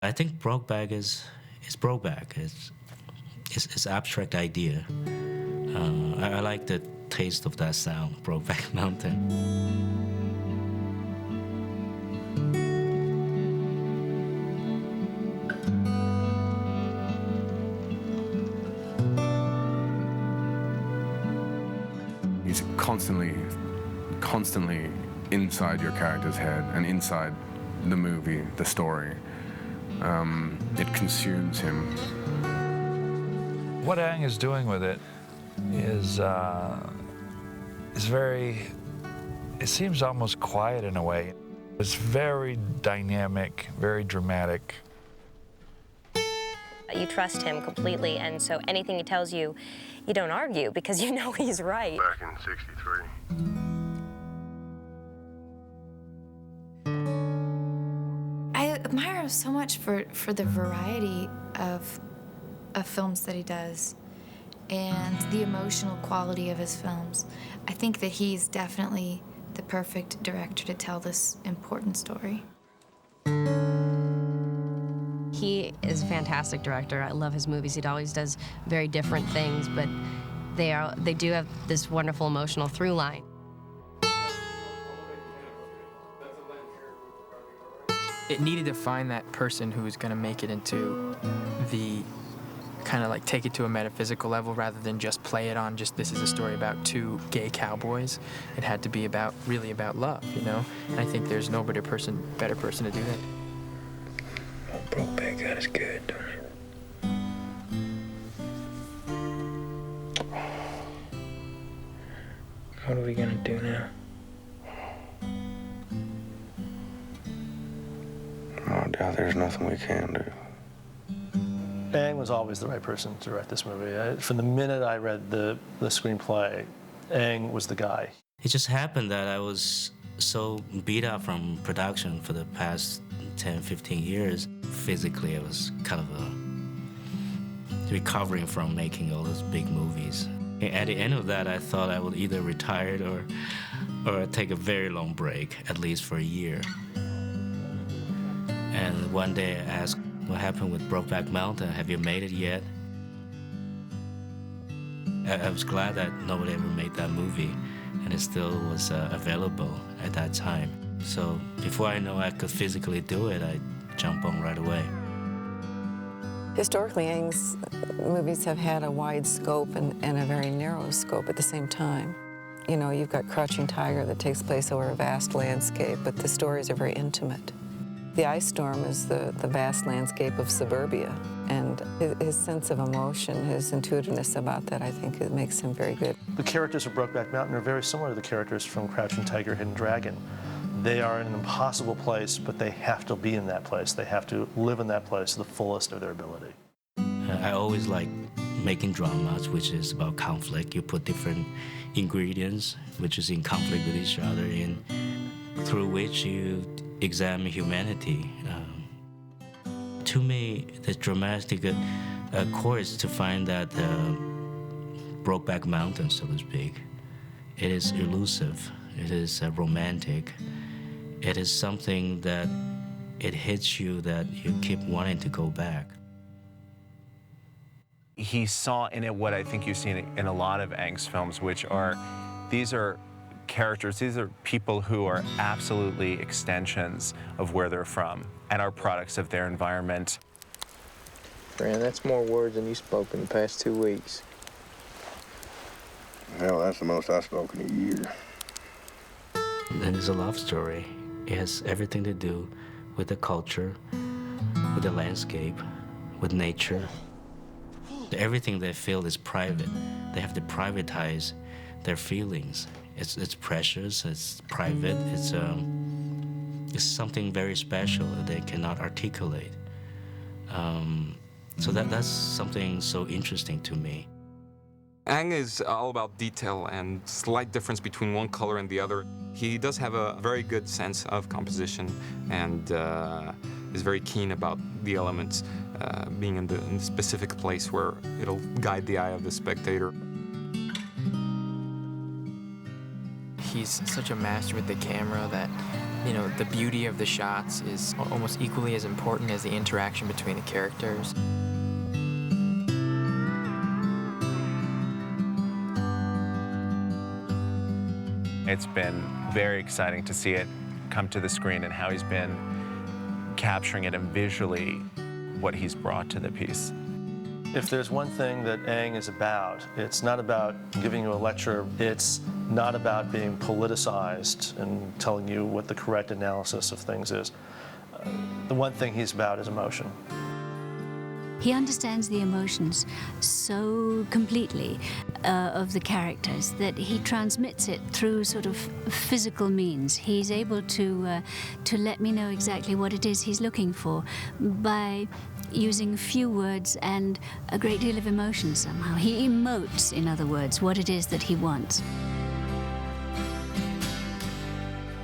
I think Brokeback is Brokeback. It's abstract idea. I like the taste of that sound, Brokeback Mountain. He's constantly inside your character's head and inside the movie, the story. It consumes him. What Ang is doing with it is very, it seems almost quiet in a way. It's very dynamic, very dramatic. You trust him completely, and so anything he tells you, you don't argue because you know he's right. Back in '63. I admire him so much for the variety of films that he does and the emotional quality of his films. I think that he's definitely the perfect director to tell this important story. He is a fantastic director. I love his movies. He always does very different things, but they do have this wonderful emotional through line. It needed to find that person who was going to make it into the kind of like take it to a metaphysical level rather than just play it on just this is a story about two gay cowboys. It had to be about really about love, you know? And I think there's no better person to do that. Oh, Brokeback got us good, don't it? What are we gonna do now? I doubt there's nothing we can do. Ang was always the right person to write this movie. From the minute I read the screenplay, Ang was the guy. It just happened that I was so beat up from production for the past 10, 15 years. Physically, I was kind of recovering from making all those big movies. At the end of that, I thought I would either retire or take a very long break, at least for a year. And one day I asked, what happened with Brokeback Mountain? Have you made it yet? I was glad that nobody ever made that movie, and it still was available at that time. So before I know I could physically do it, I jumped on right away. Historically, Ang's movies have had a wide scope and a very narrow scope at the same time. You know, you've got Crouching Tiger that takes place over a vast landscape, but the stories are very intimate. The Ice Storm is the vast landscape of suburbia, and his sense of emotion, his intuitiveness about that, I think it makes him very good. The characters of Brokeback Mountain are very similar to the characters from Crouching Tiger, Hidden Dragon. They are in an impossible place, but they have to be in that place. They have to live in that place to the fullest of their ability. I always like making dramas, which is about conflict. You put different ingredients, which is in conflict with each other, and through which you examine humanity. To me, the dramatic chorus to find that Brokeback Mountain, so to speak. It is elusive. It is romantic. It is something that it hits you that you keep wanting to go back. He saw in it what I think you've seen in a lot of Ang's films, which are, these are characters, these are people who are absolutely extensions of where they're from and are products of their environment. Fran, that's more words than you spoke in the past 2 weeks. Hell, that's the most I've spoken in a year. And it's a love story. It has everything to do with the culture, with the landscape, with nature. Everything they feel is private. They have to privatize their feelings. It's precious, it's private, it's something very special that they cannot articulate. So that's something so interesting to me. Ang is all about detail and slight difference between one color and the other. He does have a very good sense of composition and is very keen about the elements being in the specific place where it'll guide the eye of the spectator. He's such a master with the camera that You know, the beauty of the shots is almost equally as important as the interaction between the characters. It's been very exciting to see it come to the screen and how he's been capturing it and visually what he's brought to the piece. If there's one thing that Aang is about, it's not about giving you a lecture, it's not about being politicized and telling you what the correct analysis of things is. The one thing he's about is emotion. He understands the emotions so completely of the characters that he transmits it through sort of physical means. He's able to let me know exactly what it is he's looking for by using few words and a great deal of emotion somehow. He emotes, in other words, what it is that he wants.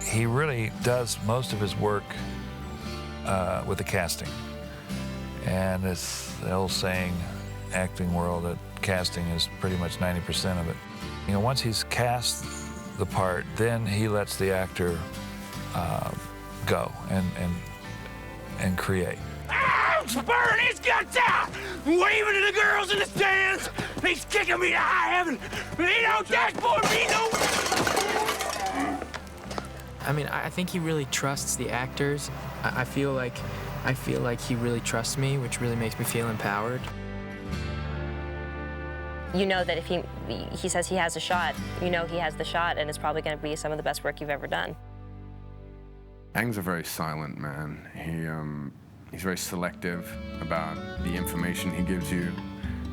He really does most of his work with the casting. And it's the old saying, acting world, that casting is pretty much 90% of it. You know, once he's cast the part, then he lets the actor go and create. He's burning his guts out, waving to the girls in the stands. He's kicking me to high heaven. He don't dashboard me no. I mean, I think he really trusts the actors. I feel like he really trusts me, which really makes me feel empowered. You know that if he says he has a shot, you know he has the shot, and it's probably going to be some of the best work you've ever done. Aang's a very silent man. He's very selective about the information he gives you.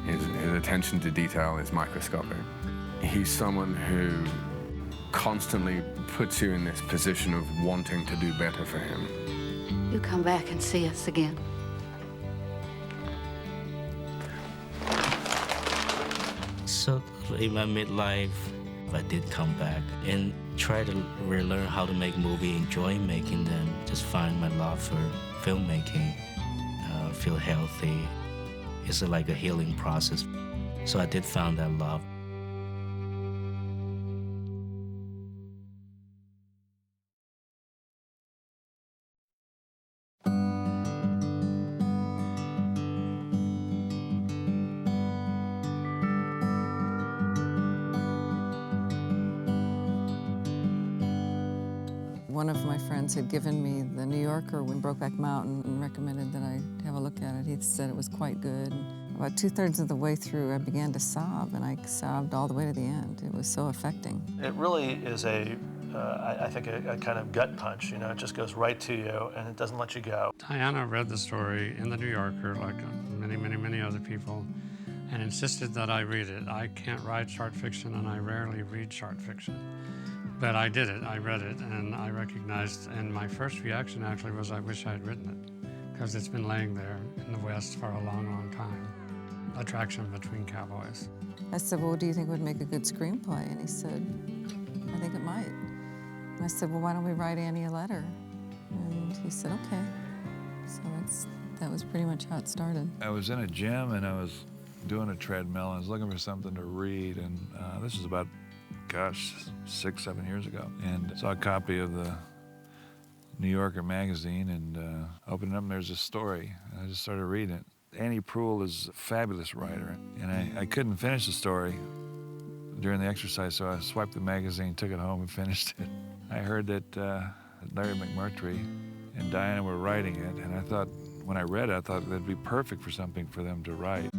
His attention to detail is microscopic. He's someone who constantly puts you in this position of wanting to do better for him. You come back and see us again. So in my midlife, I did come back and try to relearn how to make movies, enjoy making them, just find my love for filmmaking, feel healthy. It's like a healing process. So I did find that love. One of my friends had given me the New Yorker when Brokeback Mountain and recommended that I have a look at it. He said it was quite good. About 2/3 of the way through, I began to sob, and I sobbed all the way to the end. It was so affecting. It really is I think, a kind of gut punch. You know, it just goes right to you, and it doesn't let you go. Diana read the story in the New Yorker, like many other people, and insisted that I read it. I can't write short fiction, and I rarely read short fiction. But I did it, I read it, and I recognized, and my first reaction actually was I wish I had written it, because it's been laying there in the West for a long, long time. Attraction between cowboys. I said, well, what do you think would make a good screenplay? And he said, I think it might. And I said, well, why don't we write Annie a letter? And he said, okay. So that was pretty much how it started. I was in a gym and I was doing a treadmill and I was looking for something to read, and this was about, gosh, 6, 7 years ago, and saw a copy of the New Yorker magazine and opened it up and there's a story. And I just started reading it. Annie Proulx is a fabulous writer, and I couldn't finish the story during the exercise, so I swiped the magazine, took it home, and finished it. I heard that Larry McMurtry and Diana were writing it, and I thought, when I read it, I thought that'd be perfect for something for them to write.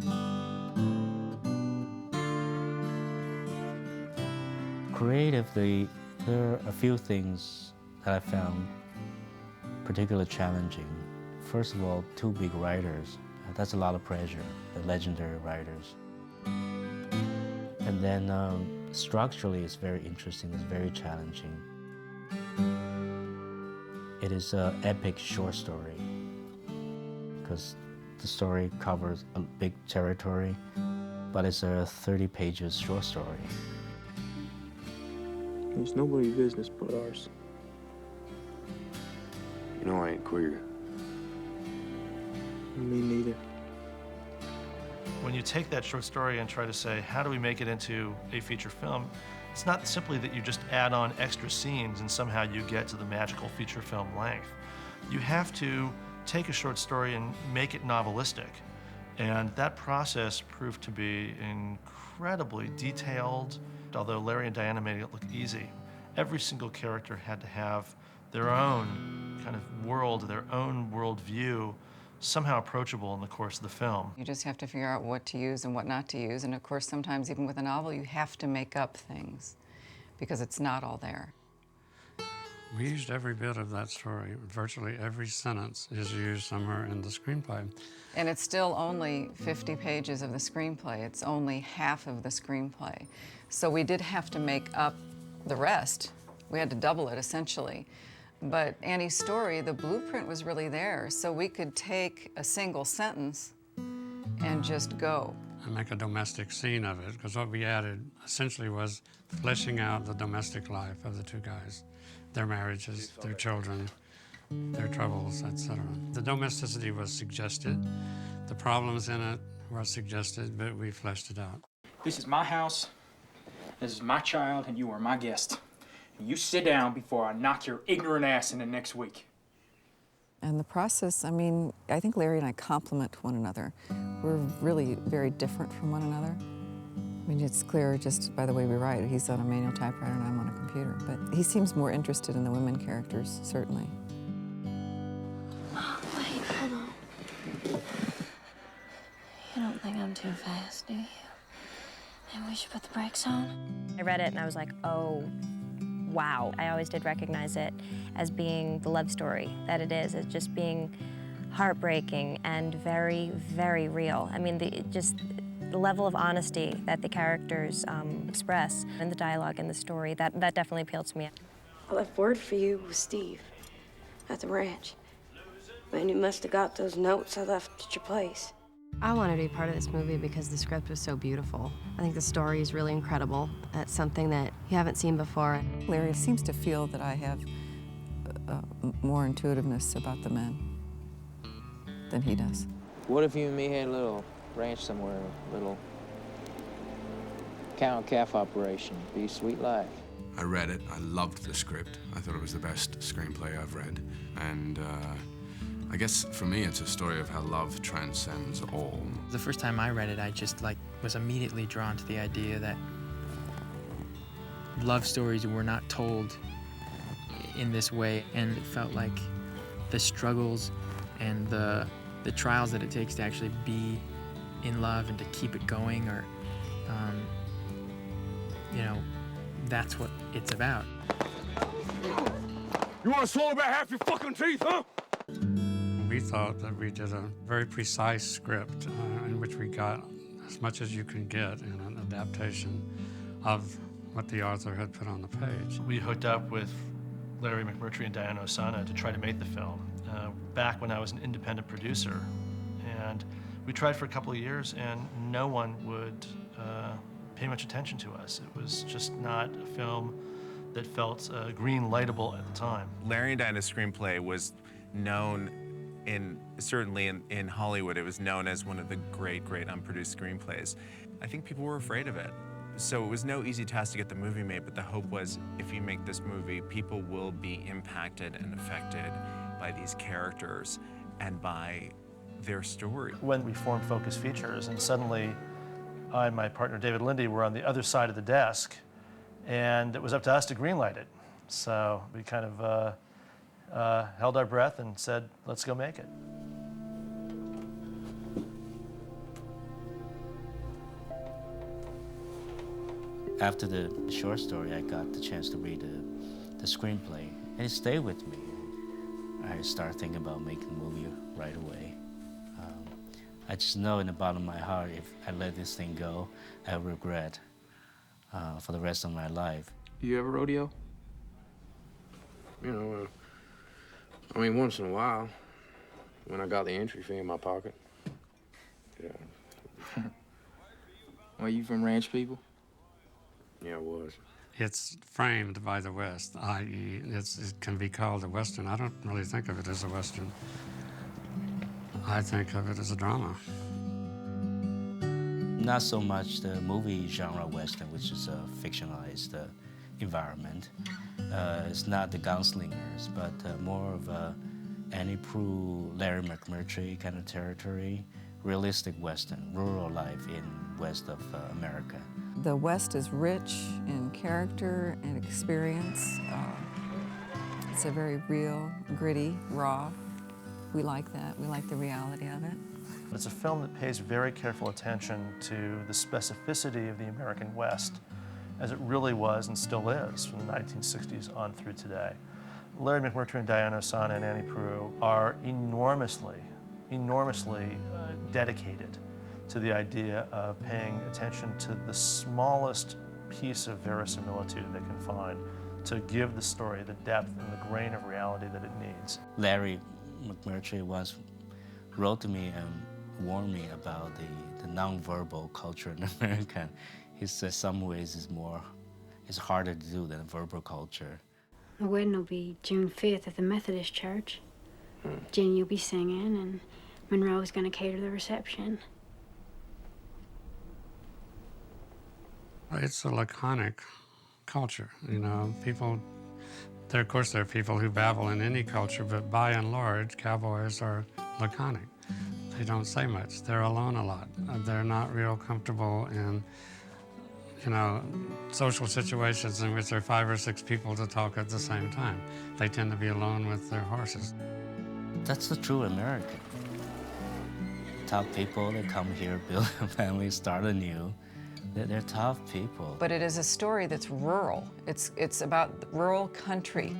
Creatively, there are a few things that I found particularly challenging. First of all, 2 big writers. That's a lot of pressure, the legendary writers. And then structurally, it's very interesting, it's very challenging. It is an epic short story because the story covers a big territory, but it's a 30 pages short story. It's nobody's business but ours. You know I ain't queer. Me neither. When you take that short story and try to say, how do we make it into a feature film, It's not simply that you just add on extra scenes and somehow you get to the magical feature film length. You have to take a short story and make it novelistic. And that process proved to be incredibly detailed. Although Larry and Diana made it look easy, every single character had to have their own kind of world, their own worldview, somehow approachable in the course of the film. You just have to figure out what to use and what not to use. And of course, sometimes even with a novel, you have to make up things because it's not all there. We used every bit of that story. Virtually every sentence is used somewhere in the screenplay. And it's still only 50 pages of the screenplay. It's only half of the screenplay. So we did have to make up the rest. We had to double it, essentially. But Annie's story, the blueprint was really there, so we could take a single sentence and just go. And make a domestic scene of it, because what we added essentially was fleshing out the domestic life of the two guys, their marriages, their children, their troubles, etc. The domesticity was suggested. The problems in it were suggested, but we fleshed it out. This is my house, this is my child, and you are my guest. You sit down before I knock your ignorant ass into next week. And the process, I mean, I think Larry and I complement one another. We're really very different from one another. I mean, it's clear just by the way we write. He's on a manual typewriter and I'm on a computer. But he seems more interested in the women characters, certainly. Oh, wait, hold on. You don't think I'm too fast, do you? Maybe we should put the brakes on? I read it and I was like, oh, wow. I always did recognize it as being the love story that it is, as just being heartbreaking and very, very real. I mean, the level of honesty that the characters express in the dialogue in the story, that definitely appealed to me. I left word for you with Steve at the ranch. Man, you must have got those notes I left at your place. I wanted to be part of this movie because the script was so beautiful. I think the story is really incredible. It's something that you haven't seen before. Larry seems to feel that I have more intuitiveness about the men than he does. What if you and me had a little ranch somewhere, a little cow and calf operation? Be a sweet life. I read it. I loved the script. I thought it was the best screenplay I've read. And I guess for me, it's a story of how love transcends all. The first time I read it, I just was immediately drawn to the idea that love stories were not told in this way, and it felt like the struggles and the trials that it takes to actually be in love and to keep it going, or that's what it's about. You want to swallow about half your fucking teeth, huh? We thought that we did a very precise script in which we got as much as you can get in an adaptation of what the author had put on the page. We hooked up with Larry McMurtry and Diana Osana to try to make the film back when I was an independent producer. And we tried for a couple of years and no one would pay much attention to us. It was just not a film that felt green lightable at the time. Larry and Diana's screenplay was known certainly in Hollywood, it was known as one of the great unproduced screenplays. I think people were afraid of it. So it was no easy task to get the movie made, but the hope was if you make this movie, people will be impacted and affected by these characters and by their story. When we formed Focus Features, and suddenly I and my partner David Lindy were on the other side of the desk, and it was up to us to greenlight it. So we kind of held our breath and said, let's go make it. After the short story, I got the chance to read the screenplay, and it stayed with me. I started thinking about making the movie right away. I just know in the bottom of my heart, if I let this thing go, I regret for the rest of my life. You ever rodeo? You know, I mean, once in a while, when I got the entry fee in my pocket. Yeah. Well, you from ranch people? Yeah, I was. It's framed by the West, i.e. it can be called a Western. I don't really think of it as a Western. I think of it as a drama. not so much the movie genre Western, which is a fictionalized environment. It's not the gunslingers, but more of a Annie Proulx, Larry McMurtry kind of territory, realistic Western, rural life in west of America. The West is rich in character and experience. It's a very real, gritty, raw. We like that. We like the reality of it. It's a film that pays very careful attention to the specificity of the American West as it really was and still is from the 1960s on through today. Larry McMurtry and Diana Ossana and Annie Proulx are enormously dedicated to the idea of paying attention to the smallest piece of verisimilitude they can find to give the story the depth and the grain of reality that it needs. Larry McMurtry once wrote to me and warned me about the nonverbal culture in America. He said some ways it's harder to do than verbal culture. The wedding will be June 5th at the Methodist Church. Jenny will be singing, and Monroe's going to cater the reception. It's a laconic culture, you know. People, of course, there are people who babble in any culture, but by and large, cowboys are laconic. They don't say much. They're alone a lot. They're not real comfortable in, you know, social situations in which there are 5 or 6 people to talk at the same time. They tend to be alone with their horses. That's the true American. Tough people that come here, build a family, start anew. They're tough people. But it is a story that's rural. It's about rural country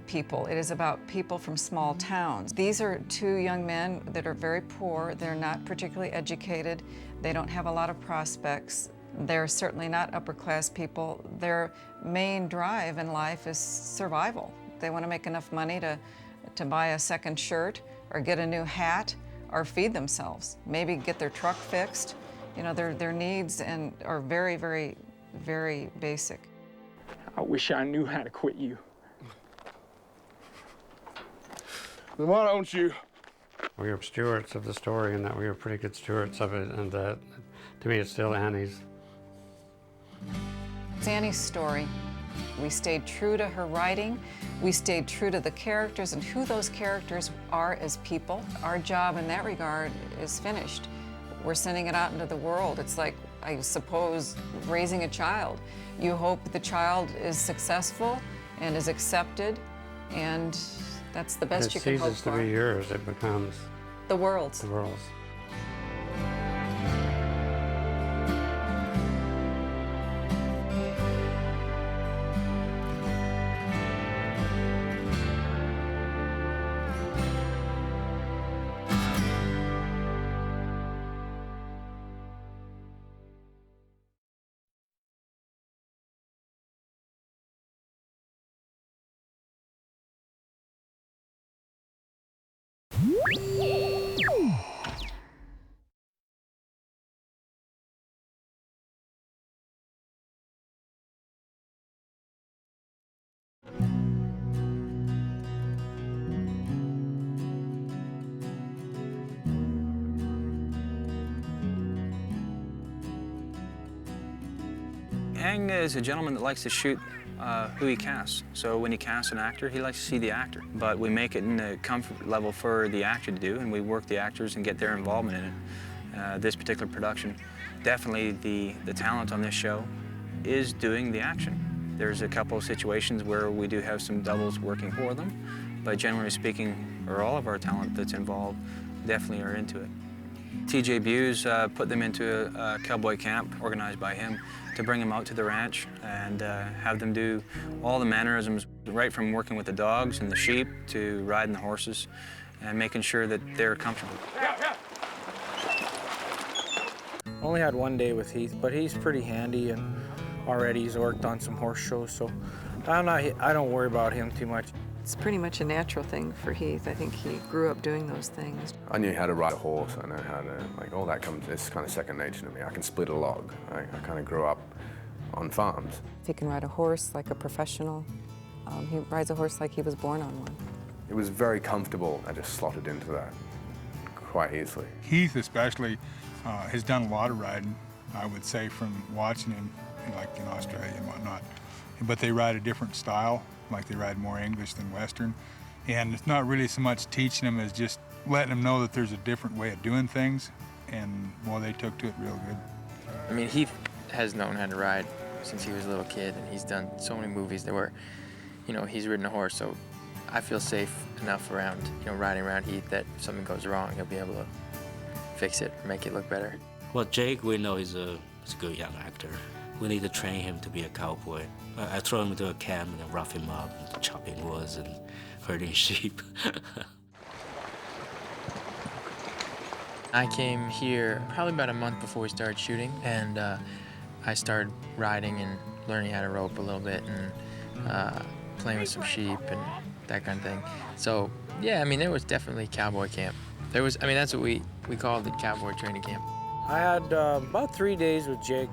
people. It is about people from small towns. These are 2 young men that are very poor. They're not particularly educated. They don't have a lot of prospects. They're certainly not upper-class people. Their main drive in life is survival. They want to make enough money to buy a second shirt or get a new hat or feed themselves, maybe get their truck fixed. You know, their needs are very, very, very basic. I wish I knew how to quit you. Then why don't you? We are stewards of the story, and that we are pretty good stewards of it, and that, to me, it's still Annie's. It's Annie's story. We stayed true to her writing. We stayed true to the characters and who those characters are as people. Our job in that regard is finished. We're sending it out into the world. It's like, I suppose, raising a child. You hope the child is successful and is accepted, and that's the best you can hope for. It ceases to be yours. It becomes the world's. The world's. Ang is a gentleman that likes to shoot who he casts. So when he casts an actor, he likes to see the actor. But we make it in the comfort level for the actor to do, and we work the actors and get their involvement in it. This particular production, definitely the talent on this show is doing the action. There's a couple of situations where we do have some doubles working for them, but generally speaking, or all of our talent that's involved definitely are into it. TJ Buse put them into a cowboy camp organized by him to bring them out to the ranch and have them do all the mannerisms, right from working with the dogs and the sheep to riding the horses and making sure that they're comfortable. Only had 1 day with Heath, but he's pretty handy and already he's worked on some horse shows, so I don't worry about him too much. It's pretty much a natural thing for Heath. I think he grew up doing those things. I knew how to ride a horse. I know how to, like, all that comes, it's kind of second nature to me. I can split a log. I kind of grew up on farms. He can ride a horse like a professional. He rides a horse like he was born on one. It was very comfortable. I just slotted into that quite easily. Heath especially has done a lot of riding, I would say, from watching him, like in Australia and whatnot. But they ride a different style, like they ride more English than Western. And it's not really so much teaching them as just letting them know that there's a different way of doing things, and well, they took to it real good. I mean, Heath has known how to ride since he was a little kid, and he's done so many movies that where, you know, he's ridden a horse, so I feel safe enough around, you know, riding around Heath that if something goes wrong, he'll be able to fix it or make it look better. Well, Jake, we know he's a good young actor. We need to train him to be a cowboy. I throw him into a camp and rough him up, chopping woods and herding sheep. I came here probably about a month before we started shooting, and I started riding and learning how to rope a little bit and playing with some sheep and that kind of thing. So, yeah, I mean, there was definitely cowboy camp. There was, I mean, that's what we called it, cowboy training camp. I had about 3 days with Jake.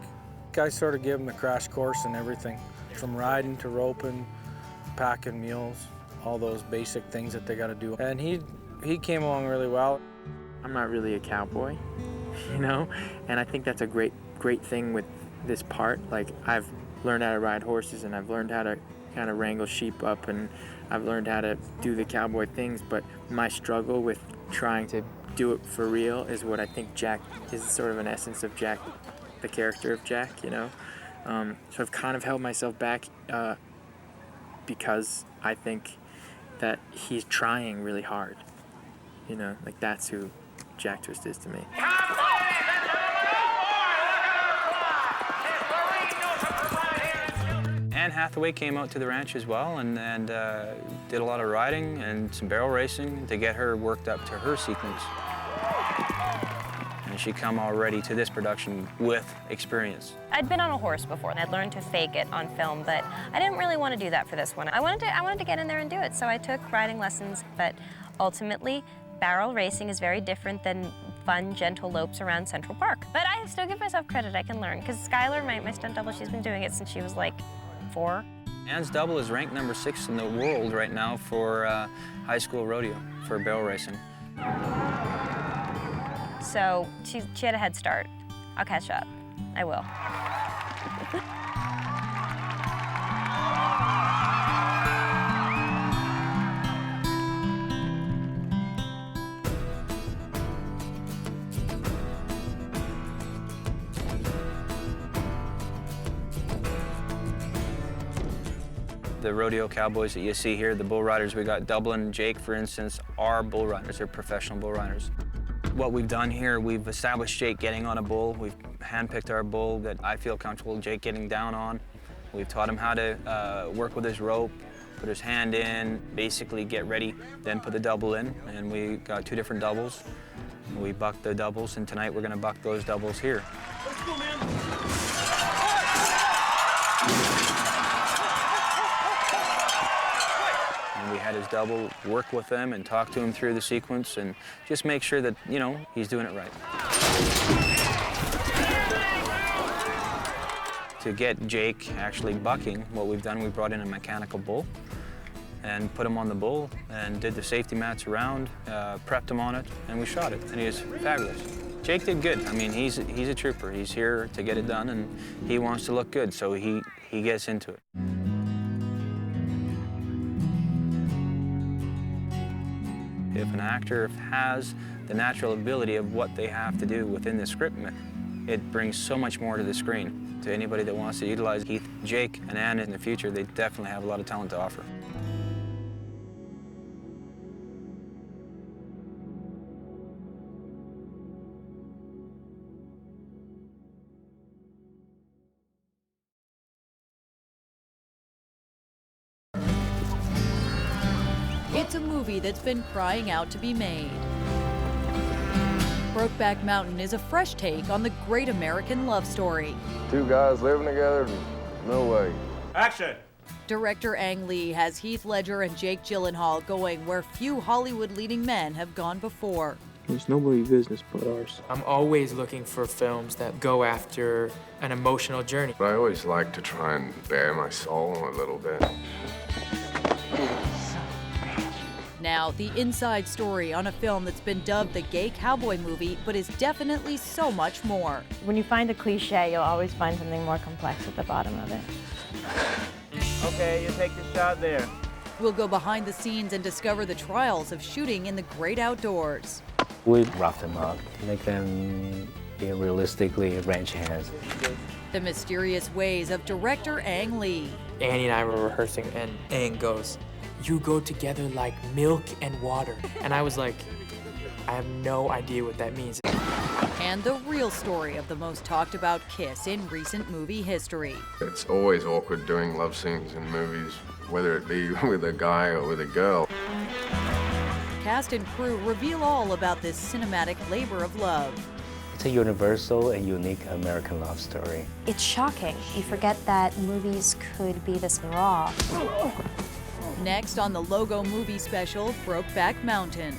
I sort of gave him a crash course and everything, from riding to roping, packing mules, all those basic things that they got to do. And he came along really well. I'm not really a cowboy, you know, and I think that's a great thing with this part. Like, I've learned how to ride horses, and I've learned how to kind of wrangle sheep up, and I've learned how to do the cowboy things, but my struggle with trying to do it for real is what I think Jack is sort of an essence of Jack, the character of Jack, you know. So I've kind of held myself back because I think that he's trying really hard, you know, like that's who Jack Twist is to me. Anne Hathaway came out to the ranch as well and did a lot of riding and some barrel racing to get her worked up to her sequence. And she come already to this production with experience. I'd been on a horse before, and I'd learned to fake it on film, but I didn't really want to do that for this one. I wanted to get in there and do it, so I took riding lessons, but ultimately, barrel racing is very different than fun, gentle lopes around Central Park. But I still give myself credit, I can learn, because Skylar, my stunt double, she's been doing it since she was like 4. Anne's double is ranked number 6 in the world right now for high school rodeo, for barrel racing. So she had a head start. I'll catch up. I will. The rodeo cowboys that you see here, the bull riders we got, Dublin and Jake, for instance, are bull riders. They're professional bull riders. What we've done here, we've established Jake getting on a bull. We've handpicked our bull that I feel comfortable Jake getting down on. We've taught him how to work with his rope, put his hand in, basically get ready, then put the double in. And we got 2 different doubles. We bucked the doubles, and tonight we're gonna buck those doubles here. Let's go, man. And we had his double work with him and talk to him through the sequence and just make sure that, you know, he's doing it right. To get Jake actually bucking, what we've done, we brought in a mechanical bull and put him on the bull and did the safety mats around, prepped him on it, and we shot it, and he was fabulous. Jake did good. I mean, he's a trooper. He's here to get it done, and he wants to look good, so he gets into it. If an actor has the natural ability of what they have to do within the script, it brings so much more to the screen. To anybody that wants to utilize Heath, Jake, and Anne in the future, they definitely have a lot of talent to offer. It's a movie that's been crying out to be made. Brokeback Mountain is a fresh take on the great American love story. 2 guys living together? No way. Action! Director Ang Lee has Heath Ledger and Jake Gyllenhaal going where few Hollywood leading men have gone before. It's nobody's business but ours. I'm always looking for films that go after an emotional journey. I always like to try and bare my soul a little bit. Now, the inside story on a film that's been dubbed the gay cowboy movie, but is definitely so much more. When you find a cliche, you'll always find something more complex at the bottom of it. Okay, you take the shot there. We'll go behind the scenes and discover the trials of shooting in the great outdoors. We rough them up, make them be realistically ranch hands. The mysterious ways of director Ang Lee. Annie and I were rehearsing, and Aang goes, "You go together like milk and water." And I was like, I have no idea what that means. And the real story of the most talked about kiss in recent movie history. It's always awkward doing love scenes in movies, whether it be with a guy or with a girl. Cast and crew reveal all about this cinematic labor of love. It's a universal and unique American love story. It's shocking. You forget that movies could be this raw. Next on the Logo movie special, Brokeback Mountain.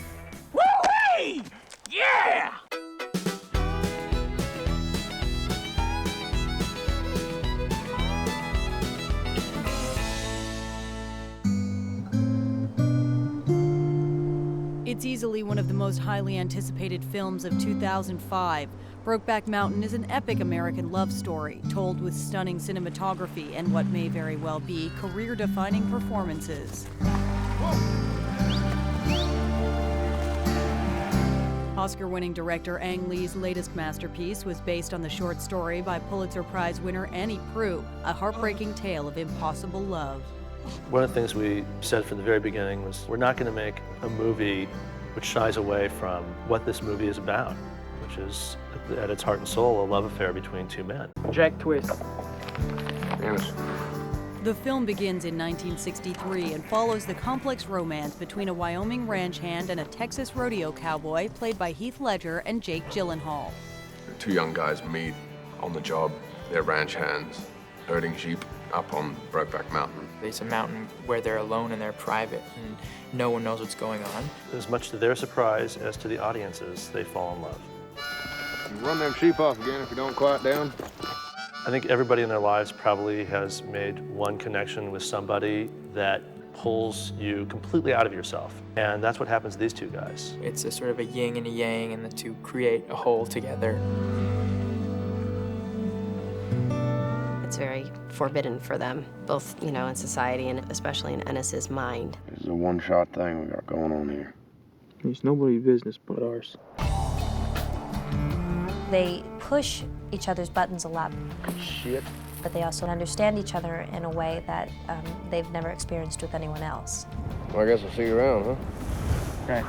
Woo-wee! Yeah! It's easily one of the most highly anticipated films of 2005. Brokeback Mountain is an epic American love story, told with stunning cinematography and what may very well be career-defining performances. Oscar-winning director Ang Lee's latest masterpiece was based on the short story by Pulitzer Prize winner Annie Proulx, a heartbreaking tale of impossible love. One of the things we said from the very beginning was we're not going to make a movie which shies away from what this movie is about, which is, at its heart and soul, a love affair between two men. Jack twist. Yes. The film begins in 1963 and follows the complex romance between a Wyoming ranch hand and a Texas rodeo cowboy played by Heath Ledger and Jake Gyllenhaal. Two young guys meet on the job. They're ranch hands, herding sheep up on Brokeback Mountain. It's a mountain where they're alone and they're private, and no one knows what's going on. As much to their surprise as to the audience's, they fall in love. You run them sheep off again if you don't quiet down. I think everybody in their lives probably has made one connection with somebody that pulls you completely out of yourself. And that's what happens to these two guys. It's a sort of a yin and a yang, and the two create a whole together. It's very forbidden for them, both, in society and especially in Ennis's mind. This is a one-shot thing we got going on here. It's nobody's business but ours. They push each other's buttons a lot. Shit. But they also understand each other in a way that they've never experienced with anyone else. Well, I guess I'll see you around, huh? Okay.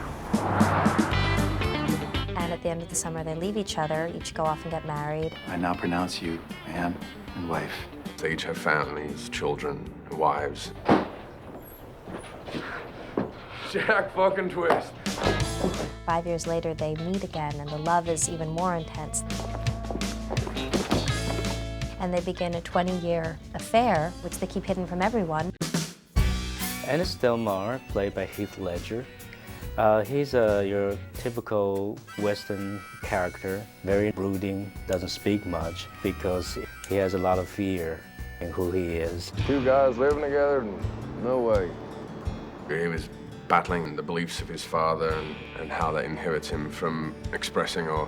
And at the end of the summer, they leave each other, each go off and get married. I now pronounce you man and wife. They each have families, children, wives. Jack fucking twist. 5 years later, they meet again, and the love is even more intense. And they begin a 20-year affair, which they keep hidden from everyone. Ennis Delmar, played by Heath Ledger. He's your typical Western character, very brooding, doesn't speak much because he has a lot of fear in who he is. Two guys living together? No way. He was battling the beliefs of his father and how that inhibits him from expressing or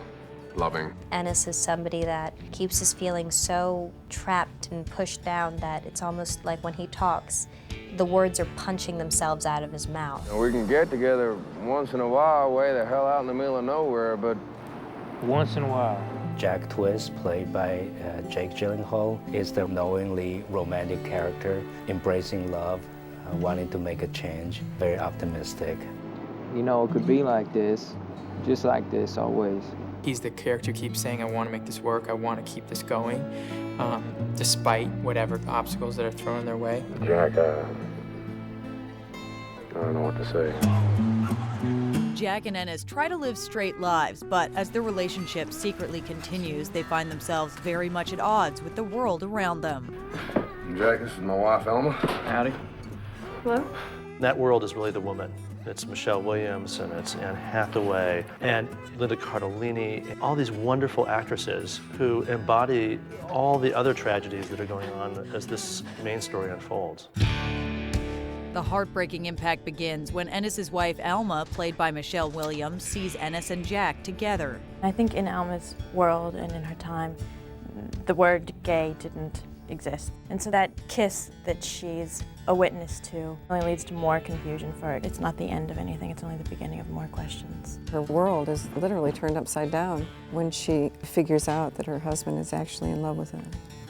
loving. Ennis is somebody that keeps his feelings so trapped and pushed down that it's almost like when he talks, the words are punching themselves out of his mouth. We can get together once in a while, way the hell out in the middle of nowhere, but once in a while. Jack Twist, played by Jake Gyllenhaal, is the knowingly romantic character, embracing love, wanting to make a change, very optimistic. It could be like this, just like this always. He's the character who keeps saying, I want to make this work, I want to keep this going, despite whatever obstacles that are thrown in their way. Jack, I don't know what to say. Jack and Ennis try to live straight lives, but as their relationship secretly continues, they find themselves very much at odds with the world around them. Jack, this is my wife, Elma. Howdy. Hello? That world is really the woman. It's Michelle Williams, and it's Anne Hathaway, and Linda Cardellini, all these wonderful actresses who embody all the other tragedies that are going on as this main story unfolds. The heartbreaking impact begins when Ennis's wife, Alma, played by Michelle Williams, sees Ennis and Jack together. I think in Alma's world and in her time, the word gay didn't exist. And so that kiss that she's a witness to only leads to more confusion for her. It's not the end of anything, it's only the beginning of more questions. Her world is literally turned upside down when she figures out that her husband is actually in love with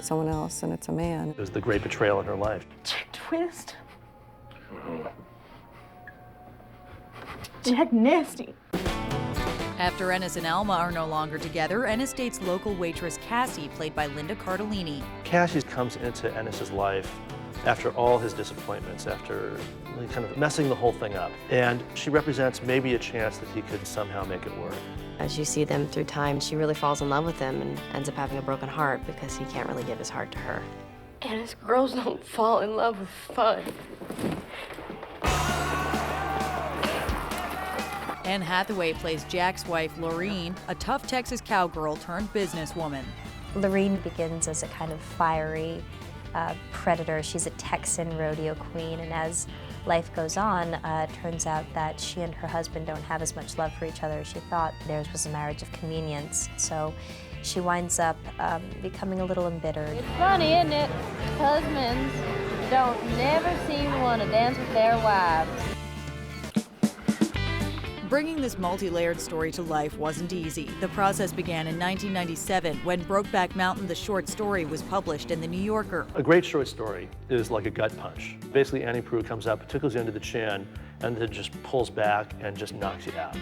someone else, and it's a man. It was the great betrayal in her life. Twist. Jack nasty. After Ennis and Alma are no longer together, Ennis dates local waitress Cassie, played by Linda Cardellini. Cassie comes into Ennis's life after all his disappointments, after really kind of messing the whole thing up. And she represents maybe a chance that he could somehow make it work. As you see them through time, she really falls in love with him and ends up having a broken heart because he can't really give his heart to her. Ennis, girls don't fall in love with fun. Anne Hathaway plays Jack's wife, Lorene, a tough Texas cowgirl turned businesswoman. Lorene begins as a kind of fiery predator. She's a Texan rodeo queen, and as life goes on, it turns out that she and her husband don't have as much love for each other as she thought. Theirs was a marriage of convenience, so she winds up becoming a little embittered. It's funny, isn't it? Husbands don't never seem to want to dance with their wives. Bringing this multi-layered story to life wasn't easy. The process began in 1997 when Brokeback Mountain, the short story, was published in The New Yorker. A great short story is like a gut punch. Basically, Annie Proulx comes up, tickles you under the chin, and then just pulls back and just knocks you out.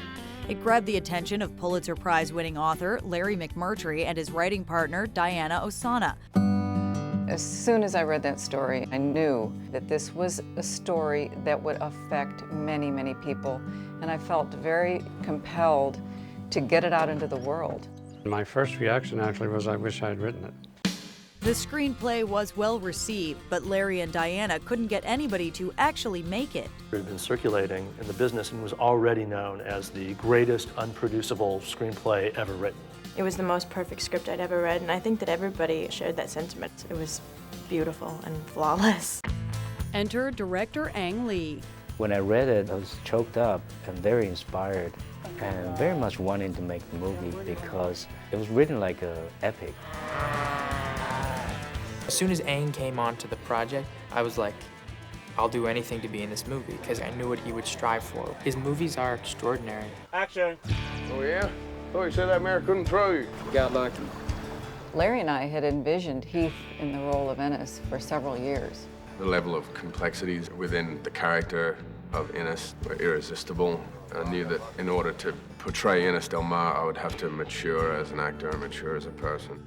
It grabbed the attention of Pulitzer Prize-winning author Larry McMurtry and his writing partner Diana Ossana. As soon as I read that story, I knew that this was a story that would affect many, many people, and I felt very compelled to get it out into the world. My first reaction actually was I wish I had written it. The screenplay was well received, but Larry and Diana couldn't get anybody to actually make it. It had been circulating in the business and was already known as the greatest unproducible screenplay ever written. It was the most perfect script I'd ever read, and I think that everybody shared that sentiment. It was beautiful and flawless. Enter director Ang Lee. When I read it, I was choked up and very inspired and very much wanting to make the movie because it was written like an epic. As soon as Aang came onto the project, I was like, I'll do anything to be in this movie because I knew what he would strive for. His movies are extraordinary. Action. Oh yeah? Thought you said that mare couldn't throw you. Got lucky. Larry and I had envisioned Heath in the role of Ennis for several years. The level of complexities within the character of Ennis were irresistible. I knew that in order to portray Ennis Del Mar, I would have to mature as an actor and mature as a person.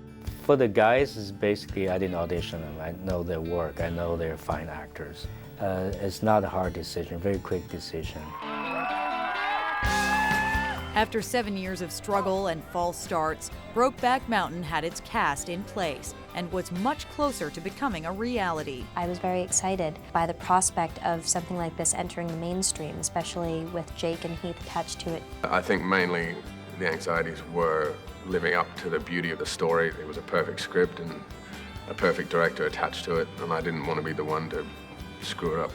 For the guys, it's basically I didn't audition them. I know their work. I know they're fine actors. It's not a hard decision, very quick decision. After 7 years of struggle and false starts, Brokeback Mountain had its cast in place and was much closer to becoming a reality. I was very excited by the prospect of something like this entering the mainstream, especially with Jake and Heath attached to it. I think mainly the anxieties were living up to the beauty of the story. It was a perfect script and a perfect director attached to it, and I didn't want to be the one to screw it up.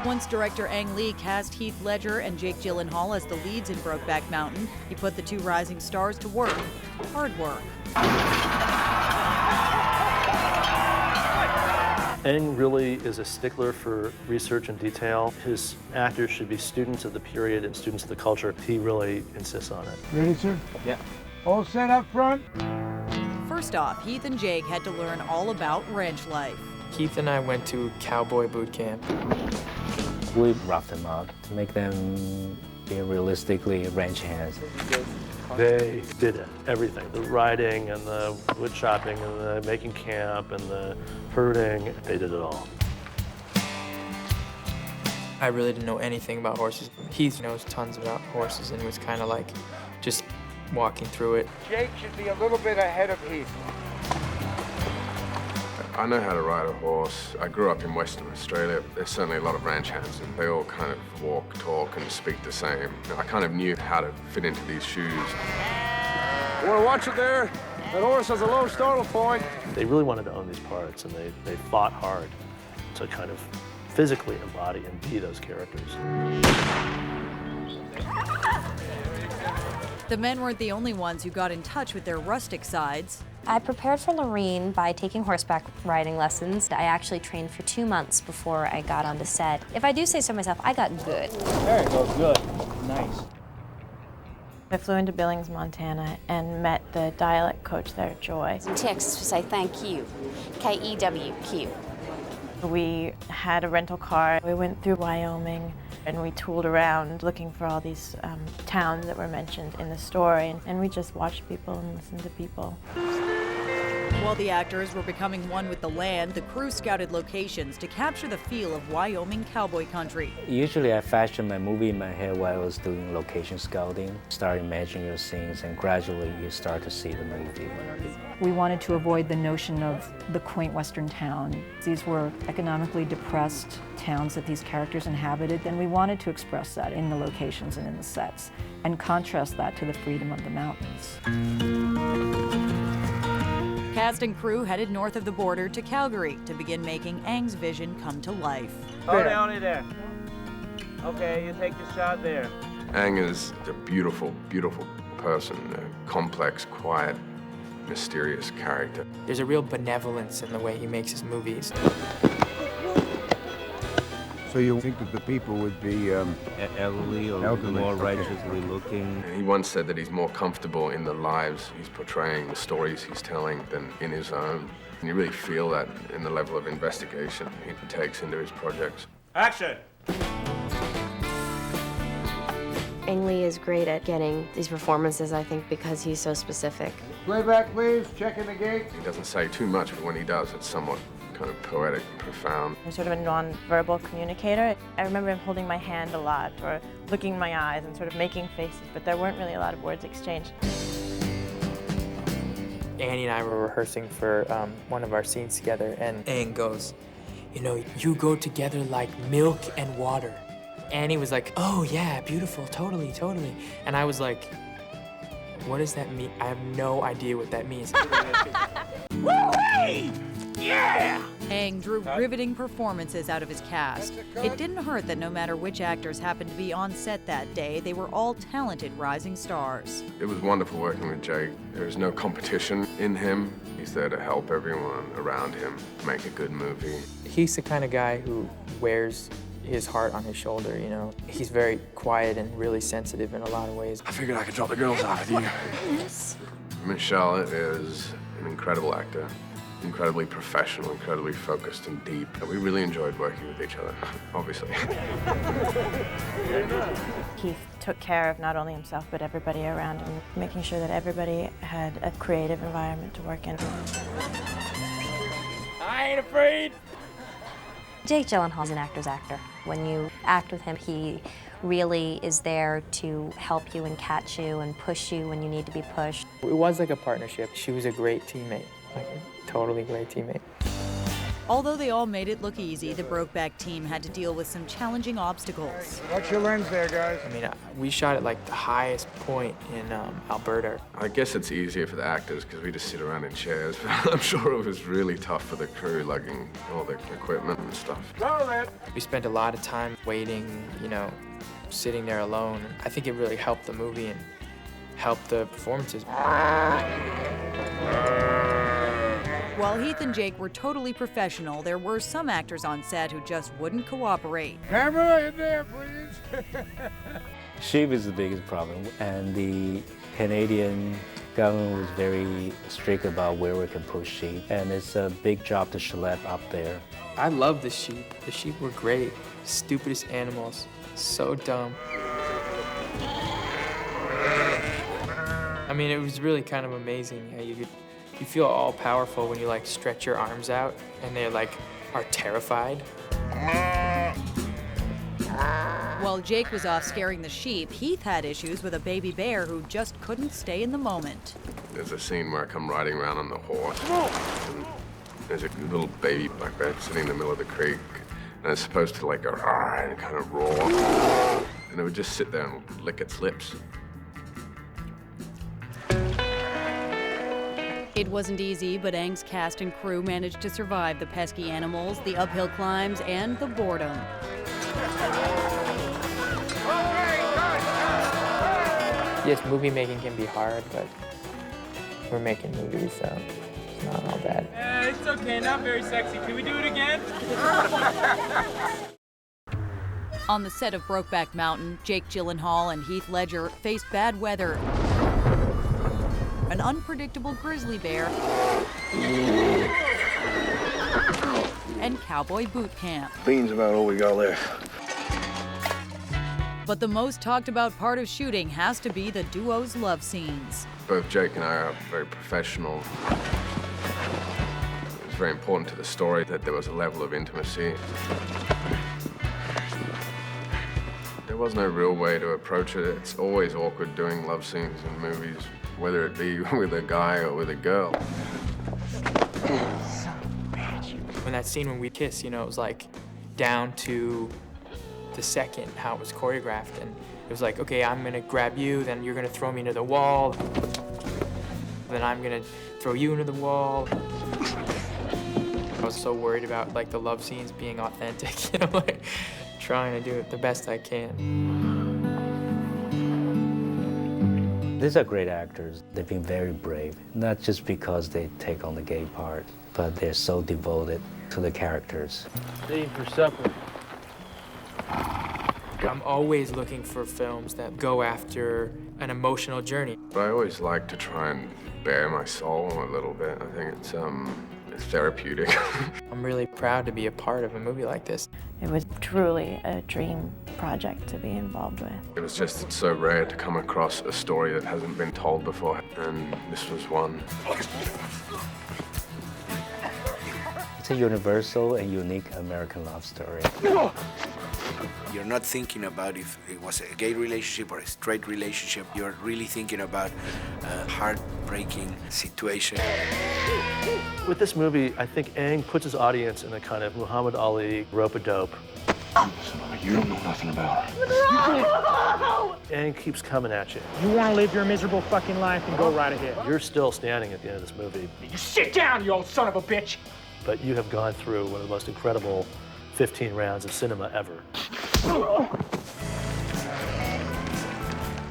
Once director Ang Lee cast Heath Ledger and Jake Gyllenhaal as the leads in Brokeback Mountain, he put the two rising stars to work. Hard work. Aang really is a stickler for research and detail. His actors should be students of the period and students of the culture. He really insists on it. Ready, sir? Yeah. All set up front? First off, Heath and Jake had to learn all about ranch life. Keith and I went to cowboy boot camp. We roughed them up to make them be realistically ranch hands. They did it, everything. The riding and the wood chopping and the making camp and the herding, they did it all. I really didn't know anything about horses. Heath knows tons about horses and was kind of like just walking through it. Jake should be a little bit ahead of Heath. I know how to ride a horse. I grew up in Western Australia. There's certainly a lot of ranch hands, and they all kind of walk, talk, and speak the same. I kind of knew how to fit into these shoes. You want to watch it there? That horse has a low startle point. They really wanted to own these parts, and they fought hard to kind of physically embody and be those characters. The men weren't the only ones who got in touch with their rustic sides. I prepared for Lorene by taking horseback riding lessons. I actually trained for 2 months before I got onto set. If I do say so myself, I got good. There it goes, good. Nice. I flew into Billings, Montana, and met the dialect coach there, Joy. Text to say thank you, K-E-W-Q. We had a rental car. We went through Wyoming, and we tooled around looking for all these towns that were mentioned in the story, and we just watched people and listened to people. While the actors were becoming one with the land, the crew scouted locations to capture the feel of Wyoming cowboy country. Usually I fashion my movie in my head while I was doing location scouting. Start imagining your scenes, and gradually you start to see the movie. We wanted to avoid the notion of the quaint Western town. These were economically depressed towns that these characters inhabited, and we wanted to express that in the locations and in the sets, and contrast that to the freedom of the mountains. Cast and crew headed north of the border to Calgary to begin making Aang's vision come to life. Hold it there. Okay, you take the shot there. Aang is a beautiful, beautiful person, a complex, quiet, mysterious character. There's a real benevolence in the way he makes his movies. So you think that the people would be elderly or more righteously looking? He once said that he's more comfortable in the lives he's portraying, the stories he's telling, than in his own. And you really feel that in the level of investigation he takes into his projects. Action! Ang Lee is great at getting these performances, I think, because he's so specific. Playback, please. Checking the gate. He doesn't say too much, but when he does, it's somewhat kind of poetic and profound. I'm sort of a non-verbal communicator. I remember him holding my hand a lot, or looking in my eyes and sort of making faces, but there weren't really a lot of words exchanged. Annie and I were rehearsing for one of our scenes together, and Aang goes, you know, you go together like milk and water. Annie was like, oh yeah, beautiful, totally, totally. And I was like, what does that mean? I have no idea what that means. Woo-wee! Yeah! Aang drew riveting performances out of his cast. It didn't hurt that no matter which actors happened to be on set that day, they were all talented rising stars. It was wonderful working with Jake. There's no competition in him. He's there to help everyone around him make a good movie. He's the kind of guy who wears his heart on his shoulder, you know. He's very quiet and really sensitive in a lot of ways. I figured I could drop the girls off with you. Michelle is an incredible actor. Incredibly professional, incredibly focused and deep. We really enjoyed working with each other, obviously. Keith took care of not only himself, but everybody around him, making sure that everybody had a creative environment to work in. I ain't afraid. Jake Gyllenhaal's an actor's actor. When you act with him, he really is there to help you and catch you and push you when you need to be pushed. It was like a partnership. She was a great teammate, like a totally great teammate. Although they all made it look easy, the Brokeback team had to deal with some challenging obstacles. Watch your lens there, guys. I mean, we shot at like the highest point in Alberta. I guess it's easier for the actors because we just sit around in chairs. I'm sure it was really tough for the crew lugging all the equipment and stuff. We spent a lot of time waiting, you know, sitting there alone. I think it really helped the movie and helped the performances. While Heath and Jake were totally professional, there were some actors on set who just wouldn't cooperate. Camera in there, please. Shape is the biggest problem, and the Canadian government was very strict about where we can put sheep, and it's a big job to schlep up there. I love the sheep. The sheep were great. Stupidest animals. So dumb. I mean, it was really kind of amazing how you feel all powerful when you like stretch your arms out and they like are terrified. While Jake was off scaring the sheep, Heath had issues with a baby bear who just couldn't stay in the moment. There's a scene where I come riding around on the horse, and There's a little baby black bear sitting in the middle of the creek, and it's supposed to like go and kind of roar, and it would just sit there and lick its lips. It wasn't easy, but Aang's cast and crew managed to survive the pesky animals, the uphill climbs, and the boredom. Yes, movie making can be hard, but we're making movies, so it's not all bad. It's okay, not very sexy. Can we do it again? On the set of Brokeback Mountain, Jake Gyllenhaal and Heath Ledger faced bad weather, an unpredictable grizzly bear, and cowboy boot camp. Beans about all we got left. But the most talked about part of shooting has to be the duo's love scenes. Both Jake and I are very professional. It was very important to the story that there was a level of intimacy. There was no real way to approach it. It's always awkward doing love scenes in movies, whether it be with a guy or with a girl. When that scene when we kissed, you know, it was like down to the second how it was choreographed, and it was like, okay, I'm gonna grab you, then you're gonna throw me into the wall, then I'm gonna throw you into the wall. I was so worried about like the love scenes being authentic, you know, like trying to do it the best I can. These are great actors. They've been very brave, not just because they take on the gay part, but they're so devoted to the characters. Staying for supper. I'm always looking for films that go after an emotional journey. But I always like to try and bare my soul a little bit. I think it's therapeutic. I'm really proud to be a part of a movie like this. It was truly a dream project to be involved with. It was just so rare to come across a story that hasn't been told before, and this was one. It's a universal and unique American love story. You're not thinking about if it was a gay relationship or a straight relationship. You're really thinking about a heartbreaking situation. With this movie, I think Aang puts his audience in a kind of Muhammad Ali rope-a-dope. You don't know nothing about it. No! Aang keeps coming at you. You want to live your miserable fucking life and go right ahead. You're still standing at the end of this movie. You sit down, you old son of a bitch! But you have gone through one of the most incredible 15 rounds of cinema ever.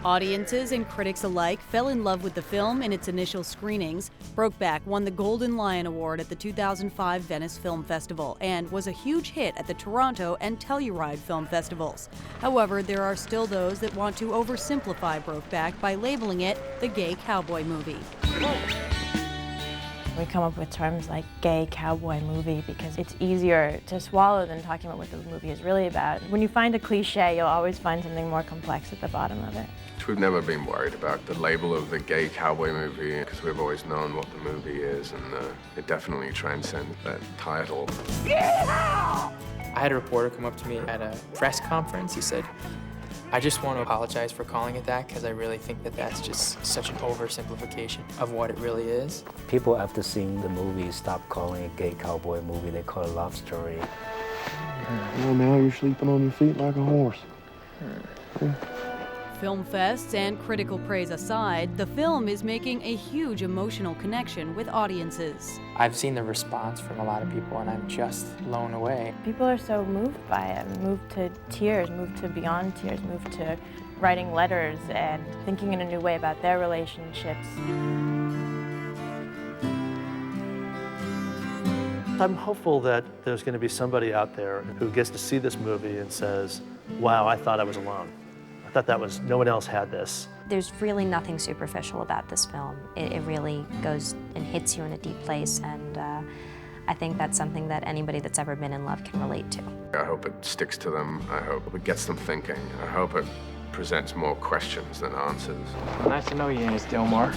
Audiences and critics alike fell in love with the film in its initial screenings. Brokeback won the Golden Lion Award at the 2005 Venice Film Festival and was a huge hit at the Toronto and Telluride Film Festivals. However, there are still those that want to oversimplify Brokeback by labeling it the gay cowboy movie. We come up with terms like gay cowboy movie because it's easier to swallow than talking about what the movie is really about. When you find a cliche, you'll always find something more complex at the bottom of it. We've never been worried about the label of the gay cowboy movie because we've always known what the movie is, and it definitely transcends that title. I had a reporter come up to me at a press conference. He said, I just want to apologize for calling it that because I really think that that's just such an oversimplification of what it really is. People after seeing the movie stop calling it a gay cowboy movie, they call it a love story. Well, now you're sleeping on your feet like a horse. Film fests and critical praise aside, the film is making a huge emotional connection with audiences. I've seen the response from a lot of people and I'm just blown away. People are so moved by it, moved to tears, moved to beyond tears, moved to writing letters and thinking in a new way about their relationships. I'm hopeful that there's going to be somebody out there who gets to see this movie and says, wow, I thought I was alone. I thought that was, no one else had this. There's really nothing superficial about this film. It really goes and hits you in a deep place, and I think that's something that anybody that's ever been in love can relate to. I hope it sticks to them. I hope it gets them thinking. I hope it presents more questions than answers. Nice to know you, Miss Delmar.